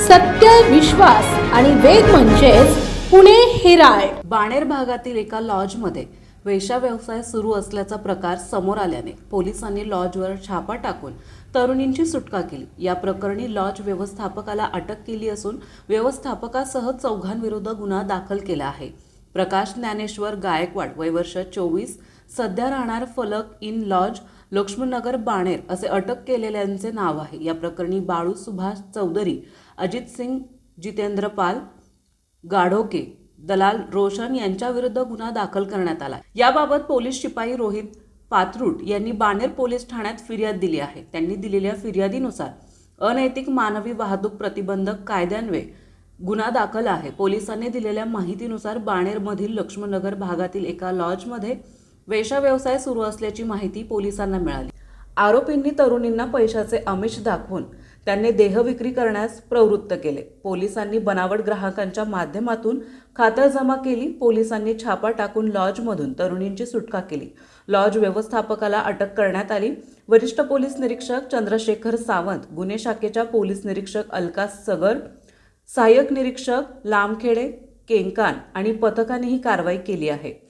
सत्य, विश्वास आणि वेग म्हणजेच पुणे हेराल्ड. बाणेर भागातील एका लॉजमध्ये वेश्या व्यवसाय सुरू असल्याचा प्रकार समोर आल्याने पोलिसांनी लॉजवर छापा टाकून तरुणींची सुटका केली. या प्रकरणी लॉज व्यवस्थापकाला अटक केली असून व्यवस्थापकासह चौघांविरुद्ध गुन्हा दाखल केला आहे. प्रकाश ज्ञानेश्वर गायकवाड, वय वर्ष 24, सध्या राहणार फलक इन लॉज, लक्ष्मणनगर, बाणेर असे अटक केलेल्यांचे नाव आहे. या प्रकरणी बाळू सुभाष चौधरी, अजित सिंग जितेंद्र पाल, गाढोके, दलाल रोशन यांच्याविरुद्ध गुन्हा दाखल करण्यात आला. याबाबत पोलीस शिपाई रोहित पात्रूट यांनी बाणेर पोलीस ठाण्यात फिर्याद दिली आहे. त्यांनी दिलेल्या फिर्यादीनुसार अनैतिक मानवी वाहतूक प्रतिबंधक कायद्यान्वये गुन्हा दाखल आहे. पोलिसांनी दिलेल्या माहितीनुसार बाणेरमधील लक्ष्मणनगर भागातील एका लॉजमध्ये वेश्या व्यवसाय सुरू असल्याची माहिती पोलिसांना मिळाली. आरोपींनी तरुणींना पैशाचे आमिष दाखवून त्यांनी देहविक्री करण्यास प्रवृत्त केले. पोलिसांनी बनावट ग्राहकांच्या माध्यमातून खातरजमा केली. पोलिसांनी छापा टाकून लॉजमधून तरुणींची सुटका केली. लॉज व्यवस्थापकाला अटक करण्यात आली. वरिष्ठ पोलीस निरीक्षक चंद्रशेखर सावंत, गुन्हे शाखेच्या पोलीस निरीक्षक अलका सगर, सहाय्यक निरीक्षक लामखेडे, केंकान आणि पथकाने ही कारवाई केली आहे.